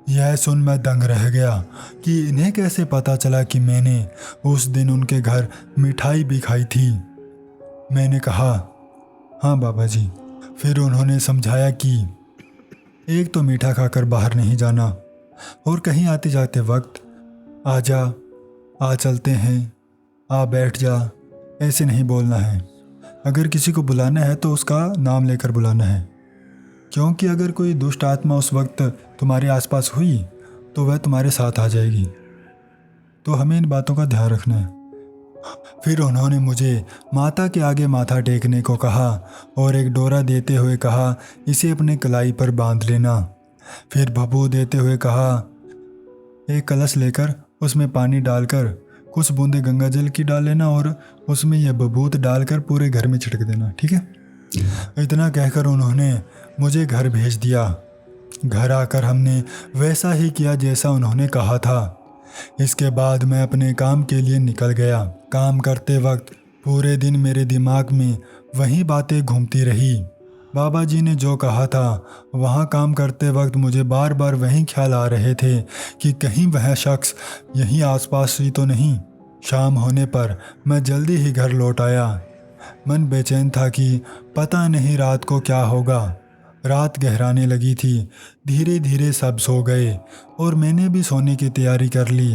यह सुन मैं दंग रह गया कि इन्हें कैसे पता चला कि मैंने उस दिन उनके घर मिठाई भी खाई थी। मैंने कहा, हाँ बाबा जी। फिर उन्होंने समझाया कि एक तो मीठा खाकर बाहर नहीं जाना, और कहीं आते जाते वक्त आ जा, आ चलते हैं, आ बैठ जा, ऐसे नहीं बोलना है। अगर किसी को बुलाना है तो उसका नाम लेकर बुलाना है, क्योंकि अगर कोई दुष्ट आत्मा उस वक्त तुम्हारे आसपास हुई तो वह तुम्हारे साथ आ जाएगी। तो हमें इन बातों का ध्यान रखना है। फिर उन्होंने मुझे माता के आगे माथा टेकने को कहा और एक डोरा देते हुए कहा, इसे अपने कलाई पर बांध लेना। फिर भभू देते हुए कहा, एक कलश लेकर उसमें पानी डालकर कुछ बूंदे गंगा जल की डाल लेना और उसमें यह बबूत डालकर पूरे घर में छिड़क देना, ठीक है? इतना कहकर उन्होंने मुझे घर भेज दिया। घर आकर हमने वैसा ही किया जैसा उन्होंने कहा था। इसके बाद मैं अपने काम के लिए निकल गया। काम करते वक्त पूरे दिन मेरे दिमाग में वही बातें घूमती रही। बाबा जी ने जो कहा था, वहाँ काम करते वक्त मुझे बार बार वही ख्याल आ रहे थे कि कहीं वह शख्स यहीं आसपास ही तो नहीं। शाम होने पर मैं जल्दी ही घर लौट आया। मन बेचैन था कि पता नहीं रात को क्या होगा। रात गहराने लगी थी। धीरे धीरे सब सो गए और मैंने भी सोने की तैयारी कर ली,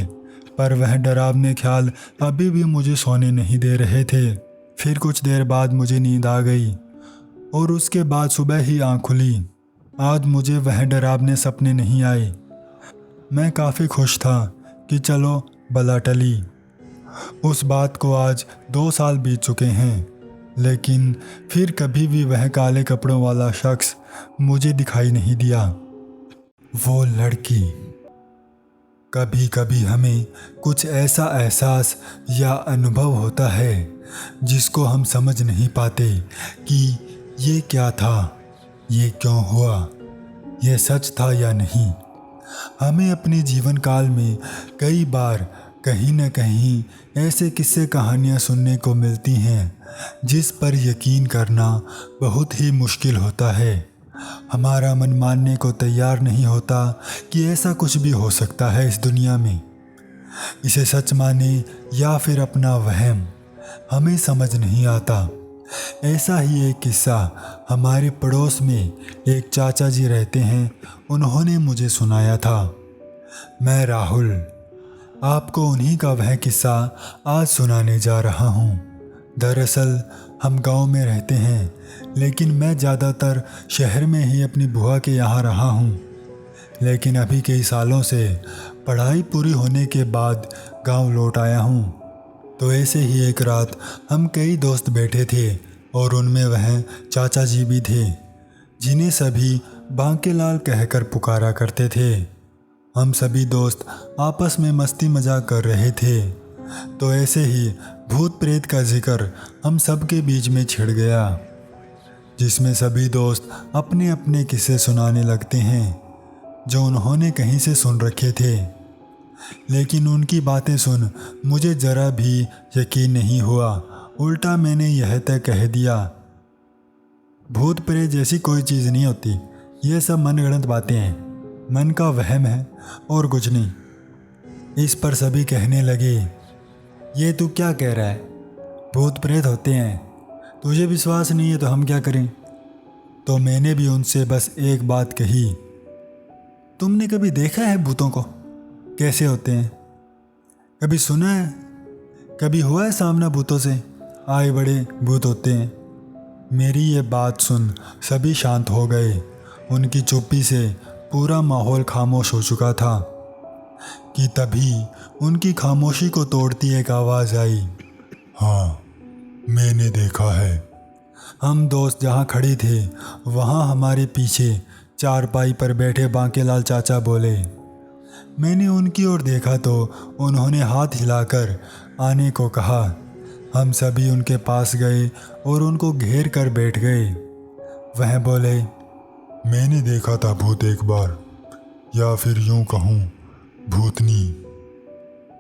पर वह डरावने ख्याल अभी भी मुझे सोने नहीं दे रहे थे। फिर कुछ देर बाद मुझे नींद आ गई और उसके बाद सुबह ही आँख खुली। आज मुझे वह डरावने सपने नहीं आए। मैं काफ़ी खुश था कि चलो बला टली। उस बात को आज 2 साल बीत चुके हैं, लेकिन फिर कभी भी वह काले कपड़ों वाला शख्स मुझे दिखाई नहीं दिया। वो लड़की। कभी कभी हमें कुछ ऐसा एहसास या अनुभव होता है जिसको हम समझ नहीं पाते कि ये क्या था, ये क्यों हुआ, ये सच था या नहीं। हमें अपने जीवन काल में कई बार कहीं न कहीं ऐसे किस्से कहानियाँ सुनने को मिलती हैं जिस पर यकीन करना बहुत ही मुश्किल होता है। हमारा मन मानने को तैयार नहीं होता कि ऐसा कुछ भी हो सकता है इस दुनिया में। इसे सच माने या फिर अपना वहम, हमें समझ नहीं आता। ऐसा ही एक किस्सा हमारे पड़ोस में एक चाचा जी रहते हैं, उन्होंने मुझे सुनाया था। मैं राहुल आपको उन्हीं का वह किस्सा आज सुनाने जा रहा हूँ। दरअसल हम गांव में रहते हैं, लेकिन मैं ज़्यादातर शहर में ही अपनी बुआ के यहाँ रहा हूँ। लेकिन अभी कई सालों से पढ़ाई पूरी होने के बाद गांव लौट आया हूँ। तो ऐसे ही एक रात हम कई दोस्त बैठे थे और उनमें वह चाचा जी भी थे, जिन्हें सभी बांकेलाल कहकर पुकारा करते थे। हम सभी दोस्त आपस में मस्ती मजाक कर रहे थे, तो ऐसे ही भूत प्रेत का जिक्र हम सब के बीच में छिड़ गया, जिसमें सभी दोस्त अपने अपने किस्से सुनाने लगते हैं जो उन्होंने कहीं से सुन रखे थे। लेकिन उनकी बातें सुन मुझे ज़रा भी यकीन नहीं हुआ। उल्टा मैंने यह तय कह दिया, भूत प्रेत जैसी कोई चीज़ नहीं होती, ये सब मनगढ़ंत बातें हैं, मन का वहम है और कुछ नहीं। इस पर सभी कहने लगे, ये तू क्या कह रहा है, भूत प्रेत होते हैं, तुझे विश्वास नहीं है तो हम क्या करें। तो मैंने भी उनसे बस एक बात कही, तुमने कभी देखा है भूतों को कैसे होते हैं? कभी सुना है, कभी हुआ है सामना भूतों से? आए बड़े भूत होते हैं। मेरी ये बात सुन सभी शांत हो गए। उनकी चुप्पी से पूरा माहौल खामोश हो चुका था कि तभी उनकी खामोशी को तोड़ती एक आवाज़ आई। हाँ, मैंने देखा है। हम दोस्त जहाँ खड़े थे वहाँ हमारे पीछे चारपाई पर बैठे बांकेलाल चाचा बोले। मैंने उनकी ओर देखा तो उन्होंने हाथ हिलाकर आने को कहा। हम सभी उनके पास गए और उनको घेर कर बैठ गए। वह बोले, मैंने देखा था भूत एक बार, या फिर यूं कहूँ भूतनी।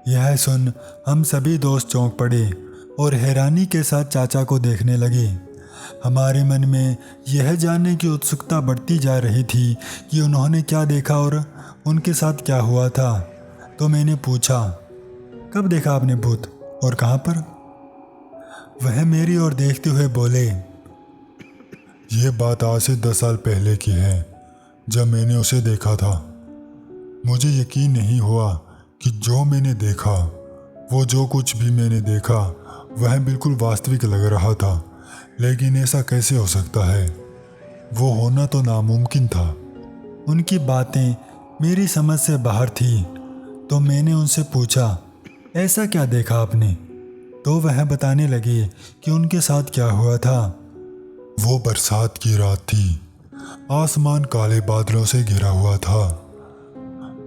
यह सुन हम सभी दोस्त चौंक पड़े और हैरानी के साथ चाचा को देखने लगे। हमारे मन में यह जानने की उत्सुकता बढ़ती जा रही थी कि उन्होंने क्या देखा और उनके साथ क्या हुआ था। तो मैंने पूछा, कब देखा आपने भूत और कहाँ पर? वह मेरी ओर देखते हुए बोले, ये बात आज से 10 साल पहले की है, जब मैंने उसे देखा था। मुझे यकीन नहीं हुआ कि जो मैंने देखा, वो जो कुछ भी मैंने देखा वह बिल्कुल वास्तविक लग रहा था। लेकिन ऐसा कैसे हो सकता है? वो होना तो नामुमकिन था। उनकी बातें मेरी समझ से बाहर थी। तो मैंने उनसे पूछा, ऐसा क्या देखा आपने? तो वह बताने लगे कि उनके साथ क्या हुआ था। वो बरसात की रात थी। आसमान काले बादलों से घिरा हुआ था।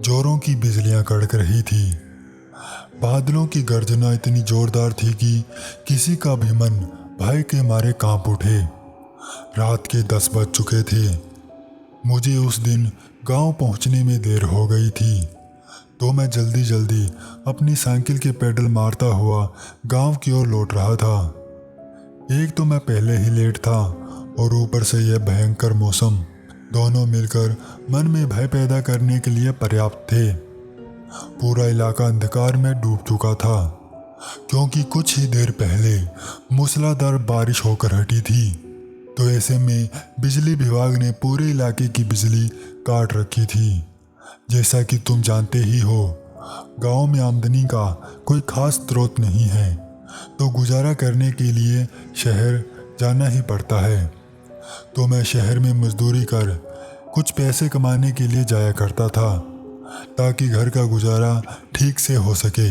जोरों की बिजलियां कड़क रही थी। बादलों की गर्जना इतनी जोरदार थी कि किसी का भी मन भय के मारे कांप उठे। रात के 10 बज चुके थे। मुझे उस दिन गांव पहुंचने में देर हो गई थी, तो मैं जल्दी जल्दी अपनी साइकिल के पेडल मारता हुआ गांव की ओर लौट रहा था। एक तो मैं पहले ही लेट था और ऊपर से यह भयंकर मौसम, दोनों मिलकर मन में भय पैदा करने के लिए पर्याप्त थे। पूरा इलाका अंधकार में डूब चुका था, क्योंकि कुछ ही देर पहले मूसलाधार बारिश होकर हटी थी। तो ऐसे में बिजली विभाग ने पूरे इलाके की बिजली काट रखी थी। जैसा कि तुम जानते ही हो, गांव में आमदनी का कोई खास स्रोत नहीं है, तो गुजारा करने के लिए शहर जाना ही पड़ता है। तो मैं शहर में मजदूरी कर कुछ पैसे कमाने के लिए जाया करता था, ताकि घर का गुजारा ठीक से हो सके।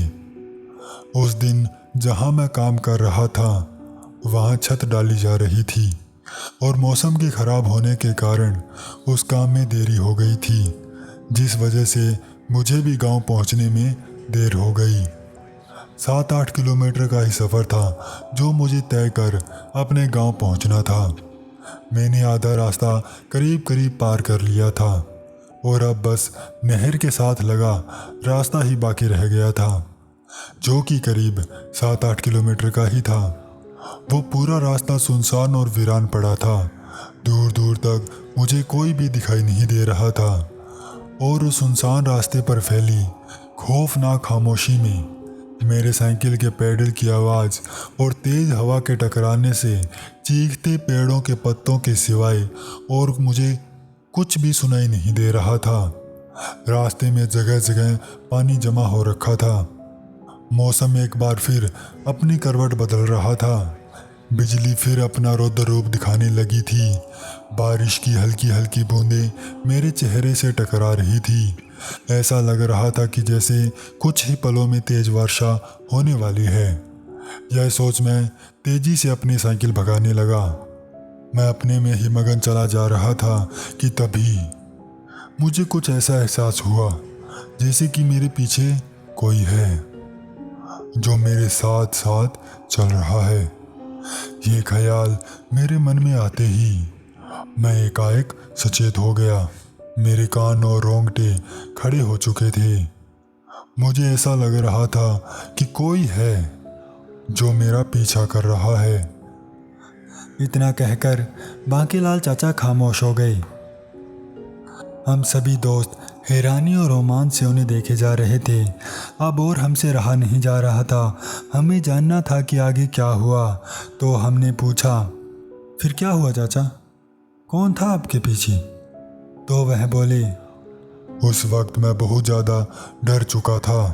उस दिन जहां मैं काम कर रहा था, वहां छत डाली जा रही थी और मौसम के खराब होने के कारण उस काम में देरी हो गई थी, जिस वजह से मुझे भी गांव पहुंचने में देर हो गई। 7-8 किलोमीटर का ही सफ़र था जो मुझे तय कर अपने गांव पहुंचना था। मैंने आधा रास्ता करीब करीब पार कर लिया था और अब बस नहर के साथ लगा रास्ता ही बाकी रह गया था, जो कि करीब 7-8 किलोमीटर का ही था। वो पूरा रास्ता सुनसान और वीरान पड़ा था। दूर दूर तक मुझे कोई भी दिखाई नहीं दे रहा था और उस सुनसान रास्ते पर फैली खौफनाक खामोशी में मेरे साइकिल के पैडल की आवाज़ और तेज़ हवा के टकराने से चीखते पेड़ों के पत्तों के सिवाय और मुझे कुछ भी सुनाई नहीं दे रहा था। रास्ते में जगह जगह पानी जमा हो रखा था। मौसम एक बार फिर अपनी करवट बदल रहा था। बिजली फिर अपना रौद्र रूप दिखाने लगी थी। बारिश की हल्की हल्की बूंदें मेरे चेहरे से टकरा रही थी। ऐसा लग रहा था कि जैसे कुछ ही पलों में तेज वर्षा होने वाली है। यह सोच मैं तेजी से अपनी साइकिल भगाने लगा। मैं अपने में ही मगन चला जा रहा था कि तभी मुझे कुछ ऐसा एहसास हुआ जैसे कि मेरे पीछे कोई है जो मेरे साथ साथ चल रहा है। ये ख्याल मेरे मन में आते ही मैं एकाएक सचेत हो गया। मेरे कान और रोंगटे खड़े हो चुके थे। मुझे ऐसा लग रहा था कि कोई है जो मेरा पीछा कर रहा है। इतना कहकर बांकेलाल चाचा खामोश हो गए। हम सभी दोस्त हैरानी और रोमांच से उन्हें देखे जा रहे थे। अब और हमसे रहा नहीं जा रहा था। हमें जानना था कि आगे क्या हुआ। तो हमने पूछा, फिर क्या हुआ चाचा? कौन था आपके पीछे? तो वह बोले, उस वक्त मैं बहुत ज़्यादा डर चुका था।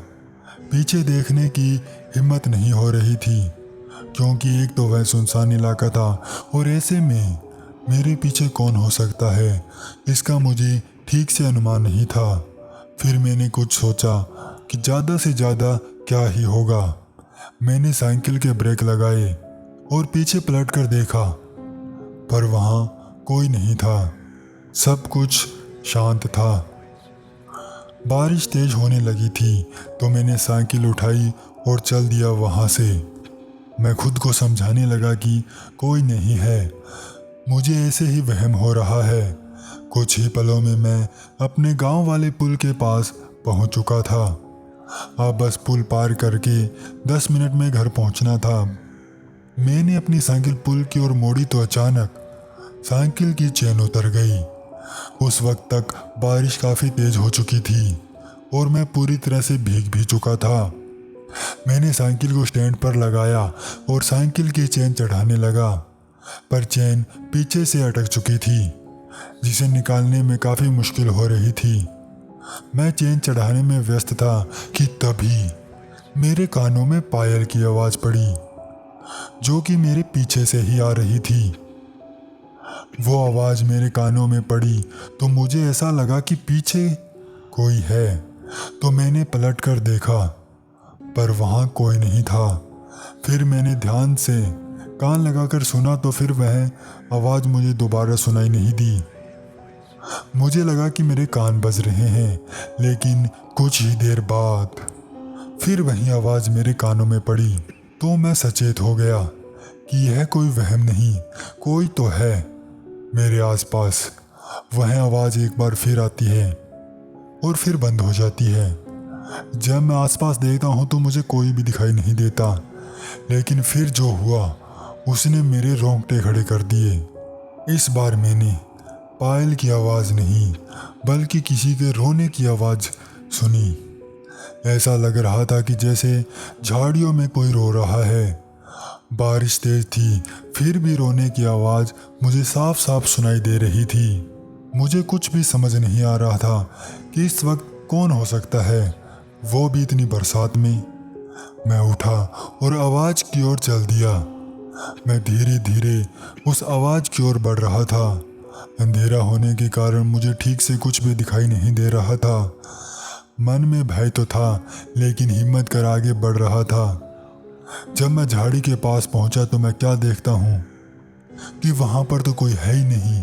पीछे देखने की हिम्मत नहीं हो रही थी, क्योंकि एक तो वह सुनसान इलाका था और ऐसे में मेरे पीछे कौन हो सकता है, इसका मुझे ठीक से अनुमान नहीं था। फिर मैंने कुछ सोचा कि ज़्यादा से ज़्यादा क्या ही होगा। मैंने साइकिल के ब्रेक लगाए और पीछे पलट कर देखा, पर वहाँ कोई नहीं था। सब कुछ शांत था। बारिश तेज होने लगी थी तो मैंने साइकिल उठाई और चल दिया वहाँ से। मैं खुद को समझाने लगा कि कोई नहीं है, मुझे ऐसे ही वहम हो रहा है। कुछ ही पलों में मैं अपने गांव वाले पुल के पास पहुंच चुका था। अब बस पुल पार करके 10 मिनट में घर पहुंचना था। मैंने अपनी साइकिल पुल की ओर मोड़ी तो अचानक साइकिल की चेन उतर गई। उस वक्त तक बारिश काफ़ी तेज हो चुकी थी और मैं पूरी तरह से भीग भी चुका था। मैंने साइकिल को स्टैंड पर लगाया और साइकिल की चेन चढ़ाने लगा, पर चेन पीछे से अटक चुकी थी, जिसे निकालने में काफ़ी मुश्किल हो रही थी। मैं चेन चढ़ाने में व्यस्त था कि तभी मेरे कानों में पायल की आवाज़ पड़ी, जो कि मेरे पीछे से ही आ रही थी। वो आवाज़ मेरे कानों में पड़ी तो मुझे ऐसा लगा कि पीछे कोई है। तो मैंने पलट कर देखा, पर वहाँ कोई नहीं था। फिर मैंने ध्यान से कान लगाकर सुना तो फिर वह आवाज़ मुझे दोबारा सुनाई नहीं दी। मुझे लगा कि मेरे कान बज रहे हैं, लेकिन कुछ ही देर बाद फिर वही आवाज़ मेरे कानों में पड़ी। तो मैं सचेत हो गया कि यह कोई वहम नहीं, कोई तो है मेरे आसपास। वह आवाज़ एक बार फिर आती है और फिर बंद हो जाती है। जब मैं आसपास देखता हूँ तो मुझे कोई भी दिखाई नहीं देता, लेकिन फिर जो हुआ उसने मेरे रोंगटे खड़े कर दिए। इस बार मैंने पायल की आवाज़ नहीं, बल्कि किसी के रोने की आवाज़ सुनी। ऐसा लग रहा था कि जैसे झाड़ियों में कोई रो रहा है। बारिश तेज थी, फिर भी रोने की आवाज़ मुझे साफ साफ सुनाई दे रही थी। मुझे कुछ भी समझ नहीं आ रहा था कि इस वक्त कौन हो सकता है, वो भी इतनी बरसात में। मैं उठा और आवाज़ की ओर चल दिया। मैं धीरे धीरे उस आवाज़ की ओर बढ़ रहा था। अंधेरा होने के कारण मुझे ठीक से कुछ भी दिखाई नहीं दे रहा था। मन में भय तो था, लेकिन हिम्मत कर आगे बढ़ रहा था। जब मैं झाड़ी के पास पहुंचा तो मैं क्या देखता हूँ कि वहाँ पर तो कोई है ही नहीं,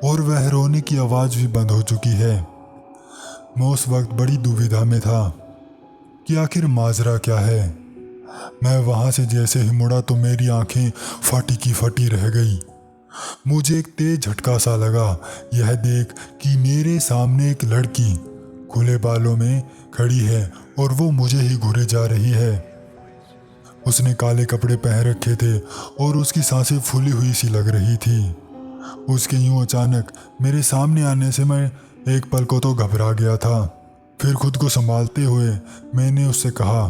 और वह रोने की आवाज़ भी बंद हो चुकी है। मैं उस वक्त बड़ी दुविधा में था कि आखिर माजरा क्या है। मैं वहाँ से जैसे ही मुड़ा तो मेरी आंखें फटी की फटी रह गई। मुझे एक तेज झटका सा लगा यह देख कि मेरे सामने एक लड़की खुले बालों में खड़ी है और वो मुझे ही घूरे जा रही है। उसने काले कपड़े पहन रखे थे और उसकी सांसें फूली हुई सी लग रही थी। उसके यूं अचानक मेरे सामने आने से मैं एक पल को तो घबरा गया था। फिर खुद को संभालते हुए मैंने उससे कहा,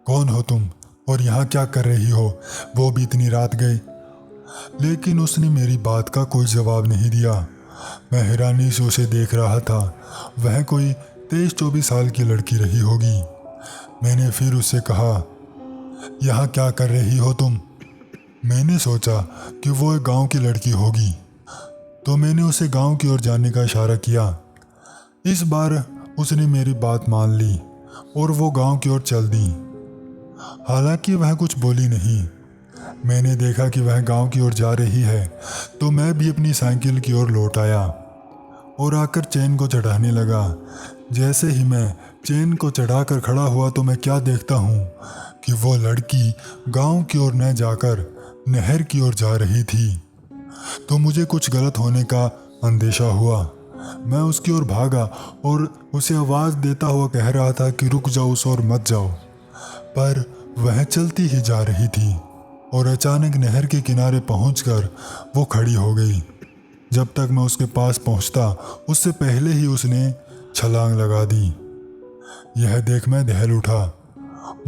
कौन हो तुम और यहाँ क्या कर रही हो, वो भी इतनी रात गई। लेकिन उसने मेरी बात का कोई जवाब नहीं दिया। मैं हैरानी से उसे देख रहा था। वह कोई 23-24 साल की लड़की रही होगी। मैंने फिर उससे कहा, यहाँ क्या कर रही हो तुम। मैंने सोचा कि वो एक गांव की लड़की होगी, तो मैंने उसे गांव की ओर जाने का इशारा किया। इस बार उसने मेरी बात मान ली और वो गांव की ओर चल दी। हालांकि वह कुछ बोली नहीं। मैंने देखा कि वह गांव की ओर जा रही है, तो मैं भी अपनी साइकिल की ओर लौट आया और आकर चेन को चढ़ाने लगा। जैसे ही मैं चेन को चढ़ाकर खड़ा हुआ तो मैं क्या देखता हूँ कि वो लड़की गांव की ओर न जाकर नहर की ओर जा रही थी। तो मुझे कुछ गलत होने का अंदेशा हुआ। मैं उसकी ओर भागा और उसे आवाज़ देता हुआ कह रहा था कि रुक जाओ उस ओर मत जाओ, पर वह चलती ही जा रही थी और अचानक नहर के किनारे पहुंचकर वो खड़ी हो गई। जब तक मैं उसके पास पहुंचता उससे पहले ही उसने छलांग लगा दी। यह देख मैं दहल उठा।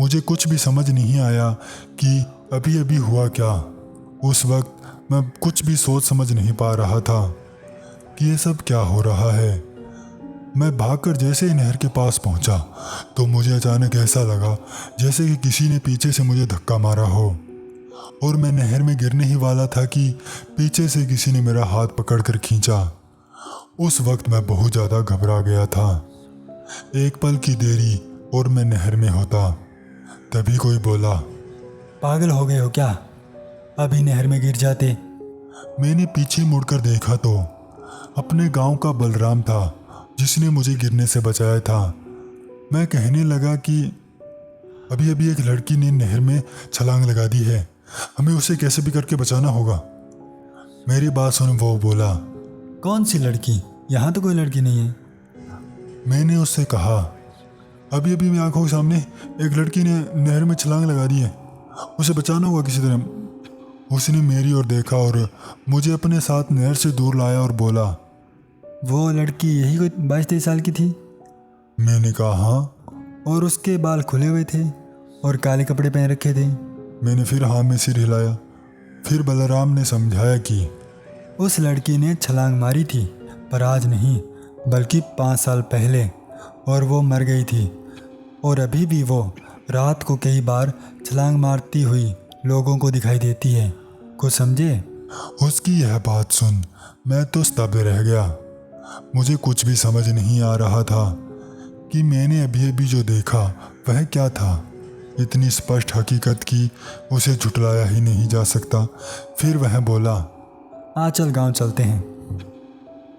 मुझे कुछ भी समझ नहीं आया कि अभी अभी हुआ क्या। उस वक्त मैं कुछ भी सोच समझ नहीं पा रहा था कि ये सब क्या हो रहा है। मैं भागकर जैसे ही नहर के पास पहुंचा तो मुझे अचानक ऐसा लगा जैसे कि किसी ने पीछे से मुझे धक्का मारा हो, और मैं नहर में गिरने ही वाला था कि पीछे से किसी ने मेरा हाथ पकड़कर खींचा उस वक्त मैं बहुत ज़्यादा घबरा गया था। एक पल की देरी और मैं नहर में होता। तभी कोई बोला, पागल हो गए हो क्या? अभी नहर में गिर जाते। मैंने पीछे मुड़कर देखा तो अपने गांव का बलराम था जिसने मुझे गिरने से बचाया था। मैं कहने लगा कि अभी अभी एक लड़की ने नहर में छलांग लगा दी है, हमें उसे कैसे भी करके बचाना होगा। मेरी बात सुन वो बोला, कौन सी लड़की? यहाँ तो कोई लड़की नहीं है। मैंने उससे कहा, अभी अभी मेरी आंखों के सामने एक लड़की ने नहर में छलांग लगा दी है, उसे बचाना होगा किसी तरह। उसने मेरी ओर देखा और मुझे अपने साथ नहर से दूर लाया और बोला, वो लड़की यही कोई 22-23 साल की थी? मैंने कहा हाँ। और उसके बाल खुले हुए थे और काले कपड़े पहन रखे थे। मैंने फिर हाँ में सिर हिलाया। फिर बलराम ने समझाया कि उस लड़की ने छलांग मारी थी, पर आज नहीं बल्कि 5 साल पहले, और वो मर गई थी। और अभी भी वो रात को कई बार छलांग मारती हुई लोगों को दिखाई देती है। कुछ समझे? उसकी यह बात सुन मैं तो स्तब्ध रह गया। मुझे कुछ भी समझ नहीं आ रहा था कि मैंने अभी अभी जो देखा वह क्या था। इतनी स्पष्ट हकीकत की उसे झुटलाया ही नहीं जा सकता। फिर वह बोला, आ चल गांव चलते हैं।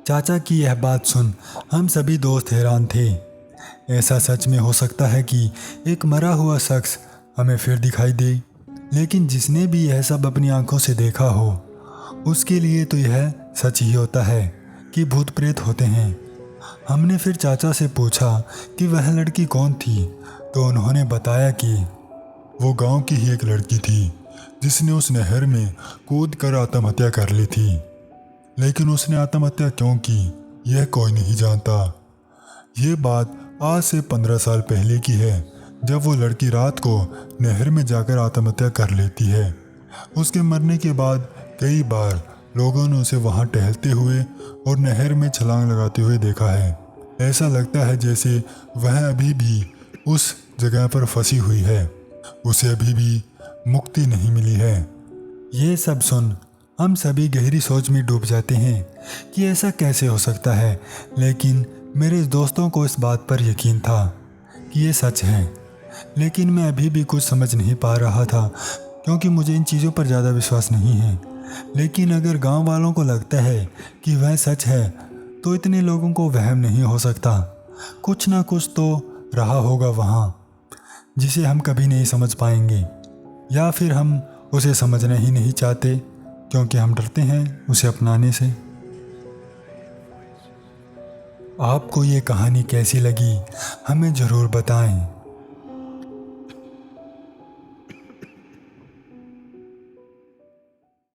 चाचा की यह बात सुन हम सभी दोस्त हैरान थे। ऐसा सच में हो सकता है कि एक मरा हुआ शख्स हमें फिर दिखाई दे? लेकिन जिसने भी यह सब अपनी आंखों से देखा हो उसके लिए तो यह सच ही होता है कि भूत प्रेत होते हैं। हमने फिर चाचा से पूछा कि वह लड़की कौन थी, तो उन्होंने बताया कि वो गांव की ही एक लड़की थी जिसने उस नहर में कूद कर आत्महत्या कर ली थी। लेकिन उसने आत्महत्या क्यों की यह कोई नहीं जानता। ये बात आज से 15 साल पहले की है, जब वो लड़की रात को नहर में जाकर आत्महत्या कर लेती है। उसके मरने के बाद कई बार लोगों ने उसे वहाँ टहलते हुए और नहर में छलांग लगाते हुए देखा है। ऐसा लगता है जैसे वह अभी भी उस जगह पर फंसी हुई है, उसे अभी भी मुक्ति नहीं मिली है। ये सब सुन हम सभी गहरी सोच में डूब जाते हैं कि ऐसा कैसे हो सकता है। लेकिन मेरे दोस्तों को इस बात पर यकीन था कि ये सच है। लेकिन मैं अभी भी कुछ समझ नहीं पा रहा था, क्योंकि मुझे इन चीज़ों पर ज़्यादा विश्वास नहीं है। लेकिन अगर गांव वालों को लगता है कि वह सच है तो इतने लोगों को वहम नहीं हो सकता। कुछ ना कुछ तो रहा होगा वहाँ जिसे हम कभी नहीं समझ पाएंगे, या फिर हम उसे समझना ही नहीं चाहते क्योंकि हम डरते हैं उसे अपनाने से। आपको ये कहानी कैसी लगी हमें ज़रूर बताएं।